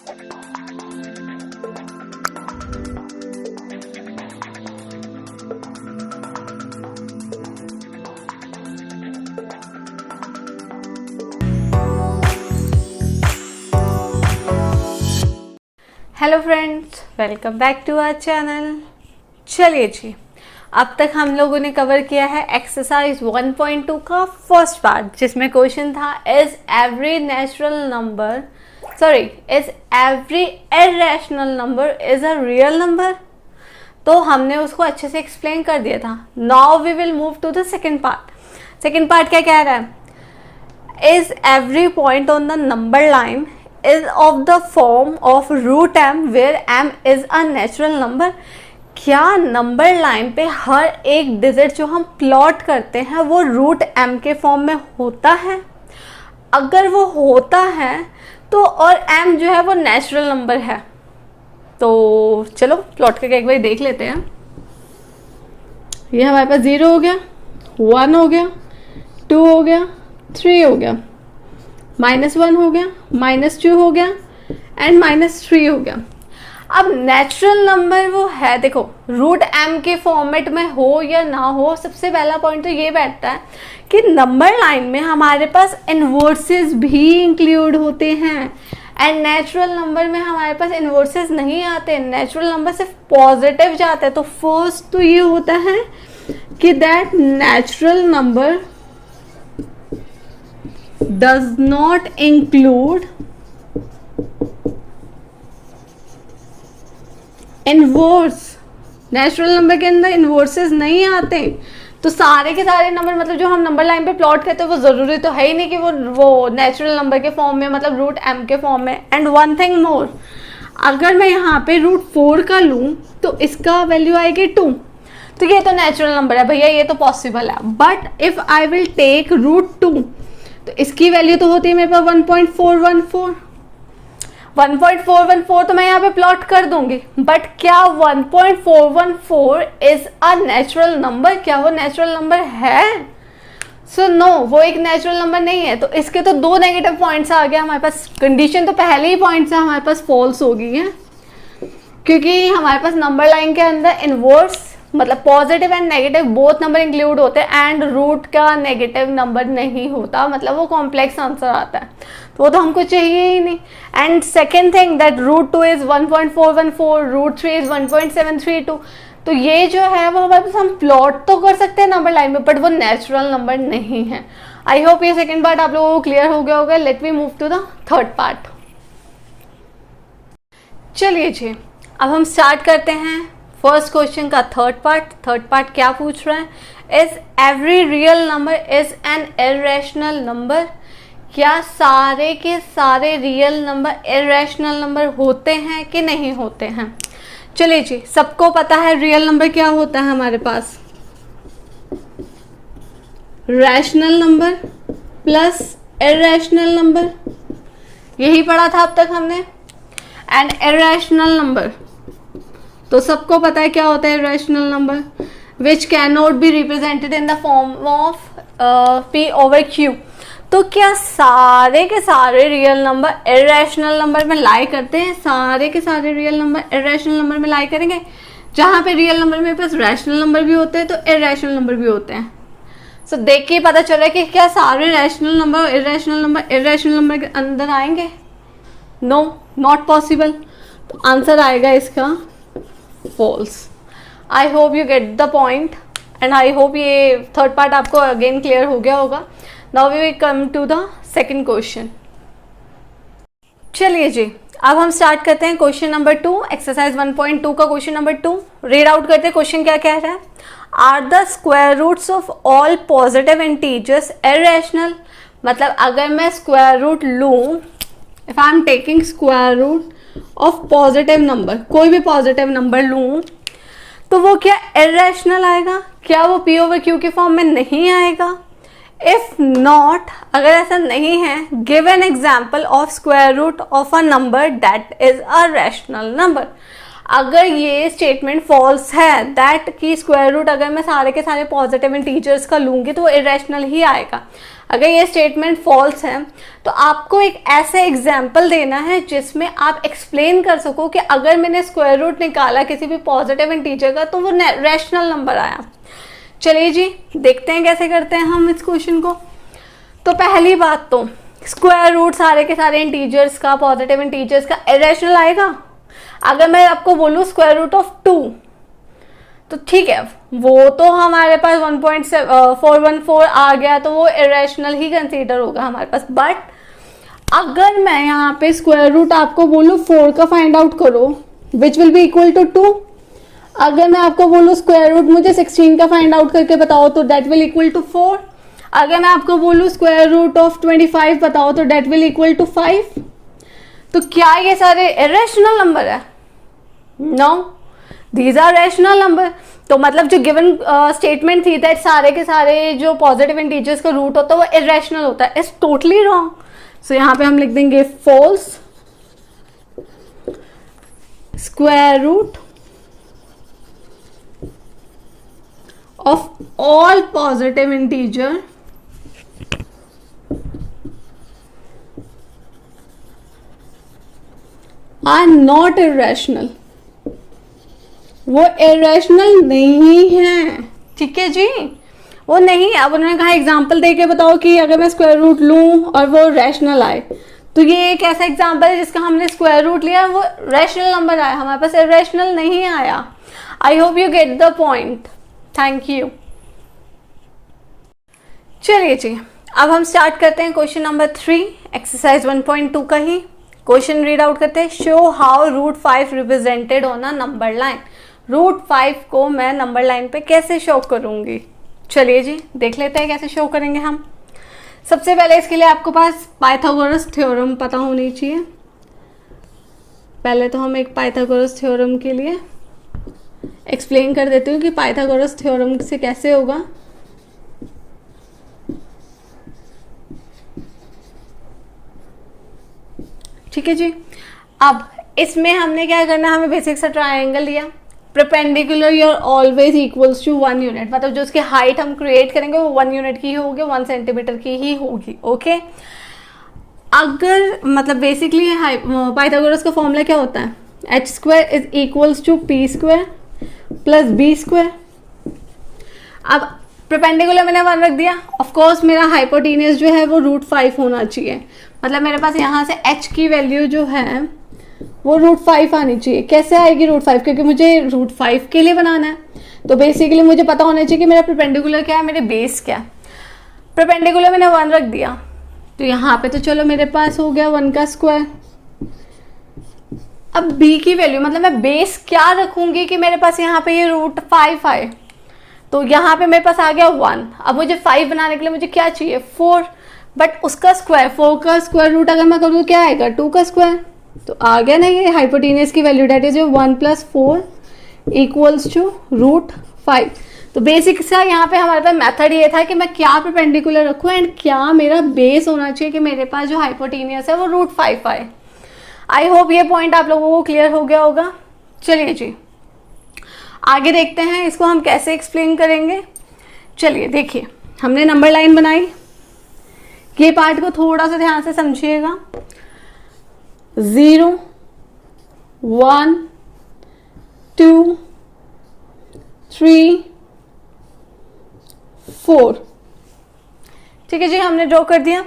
Hello friends, welcome back to our channel. चलिए जी, अब तक हम लोगों ने कवर किया है एक्सरसाइज 1.2 का फर्स्ट पार्ट, जिसमें क्वेश्चन था is every irrational number is a real number. तो हमने उसको अच्छे से एक्सप्लेन कर दिया था। Now we will move to the second part. Second part क्या कह रहा है? Is every point on the number line is of the form of root m where m is a natural number। क्या number line पे हर एक digit जो हम plot करते हैं वो रूट m के फॉर्म में होता है? अगर वो होता है तो और m जो है वो नेचुरल नंबर है, तो चलो प्लॉट करके एक बार देख लेते हैं। ये हमारे पास 0 हो गया, 1 हो गया, 2 हो गया, 3 हो गया, -1 हो गया, -2 हो गया एंड -3 हो गया। अब नेचुरल नंबर वो है, देखो रूट m के फॉर्मेट में हो या ना हो, सबसे पहला पॉइंट तो ये बैठता है कि नंबर लाइन में हमारे पास इनवर्सेस भी इंक्लूड होते हैं एंड नेचुरल नंबर में हमारे पास इनवर्सेस नहीं आते, नेचुरल नंबर सिर्फ पॉजिटिव जाते हैं। तो फर्स्ट तो ये होता है कि that natural number does not include inverse। Natural number के अंदर इनवर्सेस नहीं आते, तो सारे के सारे नंबर मतलब जो हम नंबर लाइन पे प्लॉट करते हैं वो जरूरी तो है ही नहीं कि वो नेचुरल नंबर के फॉर्म में, मतलब रूट m के फॉर्म में। एंड वन थिंग मोर, अगर मैं यहाँ पे √4 का लूँ तो इसका वैल्यू आएगी 2, तो ये तो नेचुरल नंबर है भैया, ये तो पॉसिबल है। But if I will take √2 तो इसकी वैल्यू तो होती है मेरे पास 1.414। 1.414 तो मैं यहाँ पे प्लॉट कर दूंगी, बट क्या 1.414 इज अ नेचुरल नंबर? क्या वो नेचुरल नंबर है? सो नो, वो एक नेचुरल नंबर नहीं है। तो इसके तो 2 नेगेटिव पॉइंट्स आ गया हमारे पास। कंडीशन तो पहले ही पॉइंट से हमारे पास फॉल्स हो गई है, क्योंकि हमारे पास नंबर लाइन के अंदर इनवर्स मतलब positive and negative both number include होते हैं एंड रूट का नेगेटिव नंबर नहीं होता, मतलब वो कॉम्प्लेक्स आंसर आता है, तो वो तो हमको चाहिए ही नहीं। And second thing that √2 is 1.414, √3 is 1.732। तो ये जो है वो हमारे पास हम प्लॉट तो कर सकते हैं नंबर लाइन में, बट वो नेचुरल नंबर नहीं है। आई होप ये सेकेंड पार्ट आप लोगों को क्लियर हो गया होगा। Let me move to the third part. चलिए जी, अब हम स्टार्ट करते हैं फर्स्ट क्वेश्चन का थर्ड पार्ट। थर्ड पार्ट क्या पूछ रहा है? Is every real number is an irrational number. क्या सारे के सारे रियल नंबर इरेशनल नंबर होते हैं कि नहीं होते हैं? चलिए जी, सबको पता है रियल नंबर क्या होता है हमारे पास, rational number plus irrational number, यही पढ़ा था अब तक हमने। एंड इरेशनल नंबर तो सबको पता है क्या होता है irrational number, which can not be represented in the form of p/q। तो क्या सारे के सारे रियल नंबर इरेशनल नंबर में लाई करते हैं? सारे के सारे रियल नंबर इरेशनल नंबर में लाई करेंगे? जहां पे रियल नंबर में प्लस रैशनल नंबर भी होते हैं तो इरेशनल नंबर भी होते हैं। सो देख के पता चल रहा है कि क्या सारे रैशनल नंबर इरेशनल नंबर के अंदर आएंगे? No, not possible. तो आंसर आएगा इसका false. I hope you get the point and I hope ये थर्ड पार्ट आपको अगेन क्लियर हो गया होगा। Now we will come to the second question. चलिए जी, अब हम स्टार्ट करते हैं क्वेश्चन नंबर 2, एक्सरसाइज 1.2 का क्वेश्चन नंबर 2। रीड आउट करते हैं क्वेश्चन क्या कह रहा है। Are the square roots of all positive integers irrational. मतलब अगर मैं स्क्वायर रूट लूं, if I am taking square root of positive number, कोई भी पॉजिटिव नंबर लूं, तो वो क्या इरेशनल आएगा? क्या वो p/q के फॉर्म में नहीं आएगा? इफ नॉट, अगर ऐसा नहीं है, give an example of square root of a number that is a rational number. अगर ये स्टेटमेंट फॉल्स है दैट कि स्क्वायर रूट अगर मैं सारे के सारे पॉजिटिव इंटीजर्स का लूँगी तो वो इरेशनल ही आएगा, अगर ये स्टेटमेंट फॉल्स है तो आपको एक ऐसा एग्जाम्पल देना है जिसमें आप एक्सप्लेन कर सको कि अगर मैंने स्क्वायर रूट निकाला किसी भी पॉजिटिव इंटीजर का तो वो रैशनल नंबर आया। चलिए जी देखते हैं कैसे करते हैं हम इस क्वेश्चन को। तो पहली बात तो स्क्वायर रूट सारे के सारे इंटीजर्स का, पॉजिटिव इंटीजर्स का इरेशनल आएगा। अगर मैं आपको बोलूँ स्क्वायर रूट ऑफ 2 तो ठीक है, वो तो हमारे पास 1.414 आ गया तो वो इरेशनल ही कंसीडर होगा हमारे पास। बट अगर मैं यहाँ पे स्क्वायर रूट आपको बोलूँ 4 का फाइंड आउट करो which will be equal to 2, अगर मैं आपको बोलूँ स्क्वायर रूट मुझे 16 का फाइंड आउट करके बताओ तो डेट विल इक्वल टू 4, अगर मैं आपको बोलूँ स्क्वायर रूट ऑफ 25 बताओ तो डेट विल इक्वल टू 5। तो क्या ये सारे इरेशनल नंबर है? No, these are rational number. तो मतलब जो गिवन स्टेटमेंट थी दैट सारे के सारे जो पॉजिटिव इंटीजर्स का रूट होता है वो इरेशनल होता है, इज टोटली रॉन्ग। सो यहाँ पे हम लिख देंगे false, square root of all positive integer are not irrational, वो इरेशनल नहीं है। ठीक है जी, वो नहीं है। अब उन्होंने कहा एग्जाम्पल दे के बताओ कि अगर मैं स्क्वायर रूट लूं और वो रैशनल आए, तो ये एक ऐसा एग्जाम्पल है जिसका हमने स्क्वायर रूट लिया वो रैशनल नंबर आया, हमारे पास इरेशनल नहीं आया। आई hope you get the point, thank you. चलिए जी अब हम स्टार्ट करते हैं क्वेश्चन नंबर 3 एक्सरसाइज 1.2 का ही क्वेश्चन रीड आउट करते हैं। Show how root 5 represented on a number line. Root 5 को मैं नंबर लाइन पे कैसे शो करूंगी? चलिए जी देख लेते हैं कैसे शो करेंगे हम। सबसे पहले इसके लिए आपको पास पाइथागोरस थ्योरम पता होनी चाहिए। पहले तो हम एक पाइथागोरस थ्योरम के लिए एक्सप्लेन कर देती हूँ कि पाइथागोरस थ्योरम से कैसे होगा। ठीक है जी, अब इसमें हमने क्या करना है, हमें बेसिक सा ट्रायंगल लिया, perpendicular your always equals to 1 unit, मतलब जो उसकी हाइट हम क्रिएट करेंगे वो 1 यूनिट की होगी, 1 सेंटीमीटर की ही होगी। ओके, अगर मतलब बेसिकली पाइथागोरस का फॉर्मूला क्या होता है, H square is equals to P square plus B square. अब परपेंडिकुलर मैंने 1 रख दिया, ऑफकोर्स मेरा हाइपोटेन्यूज जो है वो रूट 5 होना चाहिए, मतलब मेरे पास यहाँ से h की वैल्यू जो है वो रूट 5 आनी चाहिए। कैसे आएगी रूट 5? क्योंकि मुझे रूट 5 के लिए बनाना है, तो बेसिकली मुझे पता होना चाहिए कि मेरा परपेंडिकुलर क्या है, मेरे बेस क्या है। परपेंडिकुलर मैंने 1 रख दिया, तो यहाँ पे तो चलो मेरे पास हो गया 1 का स्क्वायर। अब b की वैल्यू मतलब मैं बेस क्या रखूंगी कि मेरे पास यहाँ पे ये रूट 5 आए, तो यहाँ पे मेरे पास आ गया 1। अब मुझे 5 बनाने के लिए मुझे क्या चाहिए, 4, बट उसका स्क्वायर 4 का स्क्वायर रूट अगर मैं करूँ क्या आएगा, 2 का स्क्वायर। तो आ गया ना ये हाइपोटेन्यूज की value, that is 1 + 4 equals to root 5। तो बेसिक सा यहाँ पे हमारे पास मेथड ये था कि मैं क्या परपेंडिकुलर रखूँ एंड क्या मेरा बेस होना चाहिए कि मेरे पास जो हाइपोटेन्यूज है वो रूट 5 आए। आई होप ये पॉइंट आप लोगों को क्लियर हो गया होगा। चलिए जी आगे देखते हैं इसको हम कैसे एक्सप्लेन करेंगे। चलिए देखिए, हमने नंबर लाइन बनाई, ये पार्ट को थोड़ा सा ध्यान से समझिएगा। 0 1 2 3 4। ठीक है जी, हमने ड्रॉ कर दिया।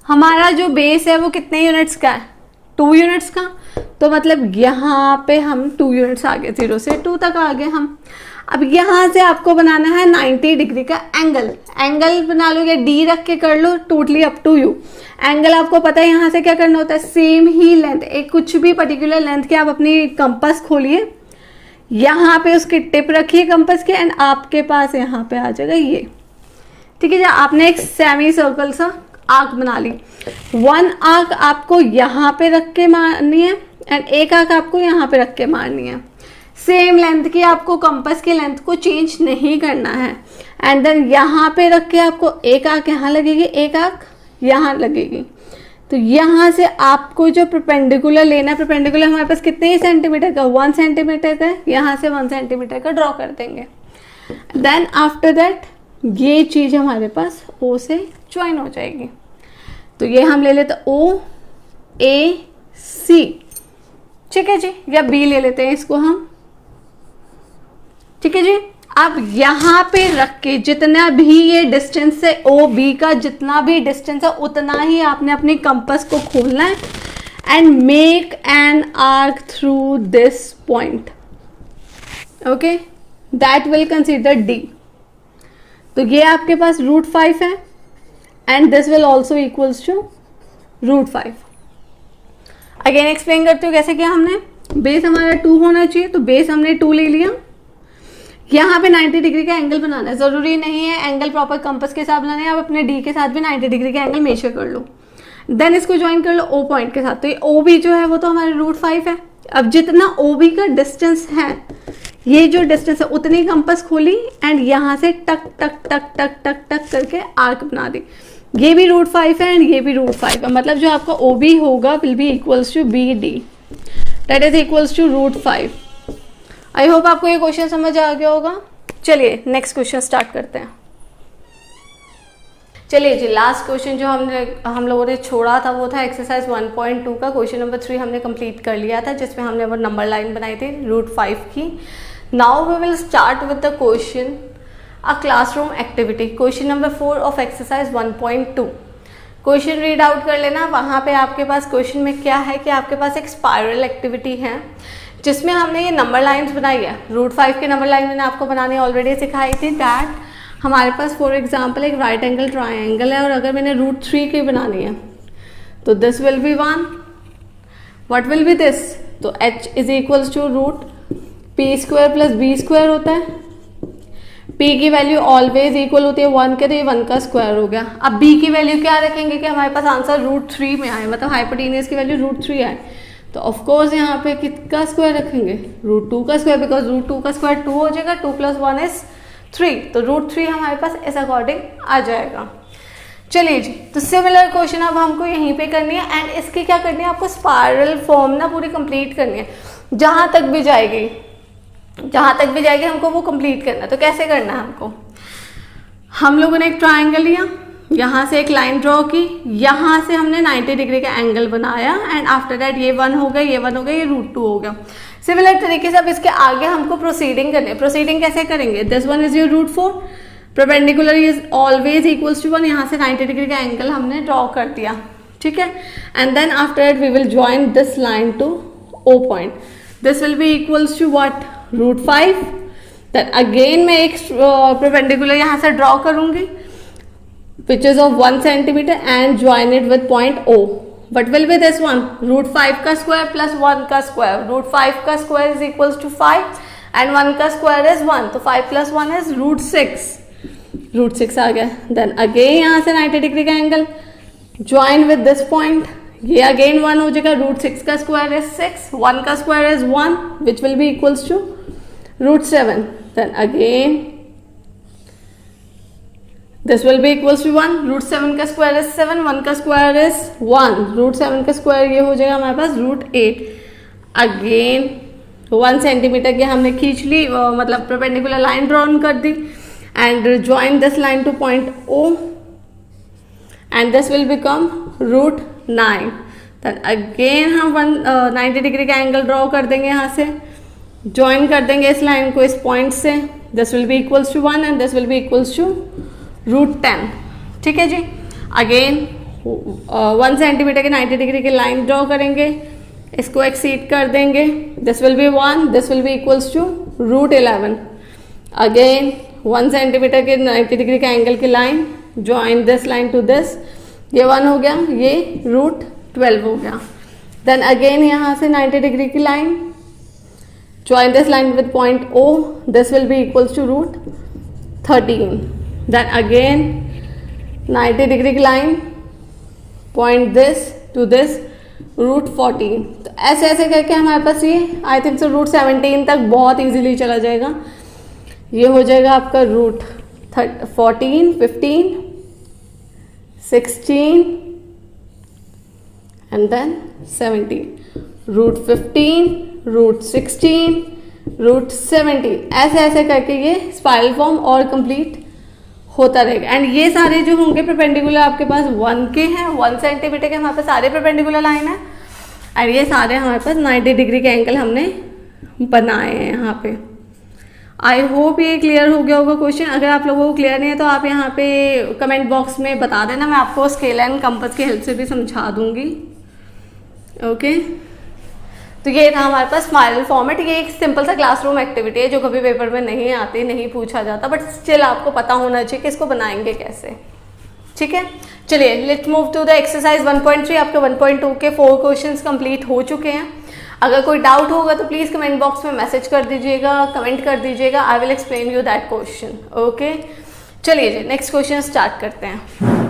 हमारा जो बेस है वो कितने यूनिट्स का है, 2 यूनिट्स का। तो मतलब यहाँ पे हम 2 यूनिट्स आ गए, 0 से 2 तक आ गए हम। अब यहाँ से आपको बनाना है 90 डिग्री का एंगल। एंगल बना लो या डी रख के कर लो, totally up to you. Angle आपको पता है यहाँ से क्या करना होता है, सेम ही लेंथ, एक कुछ भी पर्टिकुलर लेंथ के आप अपनी कंपास खोलिए, यहाँ पे उसकी टिप रखिए कंपास के, एंड आपके पास यहाँ पे आ जाएगा ये। ठीक है जी, आपने एक सेमी सर्कल सा आर्क बना ली। 1 आर्क आपको यहाँ पे रख के मारनी है एंड एक आर्क आपको यहाँ पे रख के मारनी है। सेम लेंथ की, आपको कंपास की लेंथ को चेंज नहीं करना है। एंड देन यहाँ पे रख के आपको एक आर्क यहाँ लगेगी, एक आर्क यहाँ लगेगी। तो यहाँ से आपको जो परपेंडिकुलर लेना है, परपेंडिकुलर हमारे पास कितने ही सेंटीमीटर का, 1 सेंटीमीटर का, यहाँ से 1 सेंटीमीटर का ड्रॉ कर देंगे। देन आफ्टर दैट ये चीज हमारे पास O से ज्वाइन हो जाएगी। तो ये हम ले लेते O A C, ठीक है जी, या B ले लेते हैं इसको हम, ठीक है जी। अब यहाँ पे रख के जितना भी ये डिस्टेंस है ओ बी का, जितना भी डिस्टेंस है उतना ही आपने अपनी कंपास को खोलना है and make an arc through this point, okay, that will consider D. तो ये आपके पास √5 है and this will also equals to √5। Again explain करती हूँ कैसे किया हमने। बेस हमारा 2 होना चाहिए, तो बेस हमने 2 ले लिया। यहाँ पे 90 डिग्री का एंगल बनाना है, जरूरी नहीं है एंगल प्रॉपर कंपास के साथ बनाना है, आप अपने डी के साथ भी 90 डिग्री का एंगल मेजर कर लो। देन इसको ज्वाइन कर लो ओ पॉइंट के साथ। तो ये ओ बी जो है वो तो हमारे √5 है। अब जितना ओ बी का डिस्टेंस है, ये जो डिस्टेंस है उतनी कंपास खोली एंड यहाँ से टक टक टक टक टक टक करके आर्क बना दी। ये भी √5 है एंड ये भी √5 है, मतलब जो आपका ओ बी होगा will be equals to B D, that is equals to √5। I hope आपको ये क्वेश्चन समझ आ गया होगा। चलिए नेक्स्ट क्वेश्चन स्टार्ट करते हैं। चलिए जी, लास्ट क्वेश्चन जो हम लोगों ने छोड़ा था वो था एक्सरसाइज 1.2 का क्वेश्चन नंबर 3 हमने कंप्लीट कर लिया था, जिसमें हमने वो नंबर लाइन बनाई थी √5 की। Now we will start with the question a classroom activity, question number 4 of exercise 1.2। Question read out कर लेना। वहाँ पे आपके पास क्वेश्चन में क्या है कि आपके पास एक स्पाइरल एक्टिविटी है जिसमें हमने ये नंबर लाइंस बनाई है। √5 की नंबर लाइन मैंने आपको बनाने ऑलरेडी सिखाई थी। दैट हमारे पास फॉर एग्जांपल एक राइट एंगल ट्रायंगल है और अगर मैंने √3 की बनानी है तो this will be 1, what will be this, तो h is equals to √p² plus b² होता है। p की वैल्यू ऑलवेज इक्वल होती है 1 के, तो ये 1 का स्क्वायर हो गया। अब b की वैल्यू क्या रखेंगे कि हमारे पास आंसर √3 में आए, मतलब हाइपोटेन्यूज की वैल्यू √3 आए, तो ऑफ कोर्स यहाँ पे किसका स्क्वायर रखेंगे, √2 का स्क्वायर, बिकॉज √2 का स्क्वायर 2 हो जाएगा, 2 + 1 इज 3, तो √3 हमारे पास इस अकॉर्डिंग आ जाएगा। चलिए जी, तो सिमिलर क्वेश्चन अब हमको यहीं पे करनी है एंड इसकी क्या करनी है, आपको स्पाइरल फॉर्म ना पूरी कंप्लीट करनी है, जहां तक भी जाएगी हमको वो कंप्लीट करना है। तो कैसे करना है हमको, हम लोगों ने एक ट्राइंगल लिया, यहाँ से एक लाइन ड्रॉ की, यहाँ से हमने 90 डिग्री का एंगल बनाया एंड आफ्टर दैट ये 1 हो गया, ये 1 हो गया, ये √2 हो गया। सिमिलर तरीके से अब इसके आगे हमको प्रोसीडिंग करनी है। प्रोसीडिंग कैसे करेंगे, this one is your √4, perpendicular is always equals to 1, यहाँ से 90 डिग्री का एंगल हमने ड्रॉ कर दिया, ठीक है। And then after that we will join this line to O point, this will be equals to what, √5। Then again मैं एक परपेंडिकुलर यहाँ से ड्रॉ करूंगी which is of 1 centimeter and join it with point O. What will be this one, √5 का square plus 1 का square, √5 का square is equals to 5 and 1 का square is 1, तो 5 + 1 इज √6 आ गया। देन अगेन यहाँ से 90 डिग्री का angle join with this point, ये अगेन 1 हो जाएगा, √6 का स्क्वायर इज 6, 1 का square is 1 which will be equals to √7। Then again this will be equals to 1, √7 का स्क्वायर इज 7, 1 का स्क्वायर इज 1, √7 का स्क्वायर ये हो जाएगा हमारे पास √8। अगेन 1 सेंटीमीटर की हमने खींच ली, मतलब परपेंडिकुलर लाइन ड्रॉन कर दी and join this line to point O and this will become √9। Then again हम 90 डिग्री का एंगल ड्रॉ कर देंगे, यहाँ से ज्वाइन कर देंगे इस लाइन को इस पॉइंट से, this will be equals to 1 and this will be equals to √10, ठीक है जी। अगेन 1 सेंटीमीटर की 90 डिग्री की लाइन ड्रॉ करेंगे, इसको एक्सीड कर देंगे, this will be 1, this will be equals to √11। Again 1 centimetre के 90 डिग्री का एंगल की line, join this line to this, ये 1 हो गया, ये √12 हो गया। देन अगेन यहाँ से 90 डिग्री की line, join this line with point O, this will be equals to √13। Then again 90 degree की line, point this to this, √14। तो ऐसे ऐसे करके हमारे पास ये आई थिंक सो √17 तक बहुत इजीली चला जाएगा। ये हो जाएगा आपका √14, 15, 16, and then 70, root 15, root 16, root 70, ऐसे ऐसे करके ये स्पाइरल फॉर्म और कंप्लीट होता रहेगा। एंड ये सारे जो होंगे परपेंडिकुलर आपके पास 1 के हैं, 1 सेंटीमीटर के हमारे पास सारे परपेंडिकुलर लाइन है। एंड ये सारे हमारे पास 90 डिग्री के एंगल हमने बनाए हैं यहाँ पे। आई होप ये क्लियर हो गया होगा क्वेश्चन। अगर आप लोगों को क्लियर नहीं है तो आप यहाँ पे कमेंट बॉक्स में बता देना, मैं आपको स्केल एंड कंपास की हेल्प से भी समझा दूंगी। ओके, तो ये था हमारे पास स्पाइरल फॉर्मेट। ये एक सिंपल सा क्लासरूम एक्टिविटी है जो कभी पेपर में नहीं आती, नहीं पूछा जाता, बट स्टिल आपको पता होना चाहिए कि इसको बनाएंगे कैसे। ठीक है, चलिए let's move to the exercise 1.3। आपके 1.2 के 4 क्वेश्चंस कंप्लीट हो चुके हैं। अगर कोई डाउट होगा तो प्लीज़ कमेंट बॉक्स में मैसेज कर दीजिएगा, कमेंट कर दीजिएगा, I will explain you that question. Okay, चलिए जी नेक्स्ट क्वेश्चन स्टार्ट करते हैं।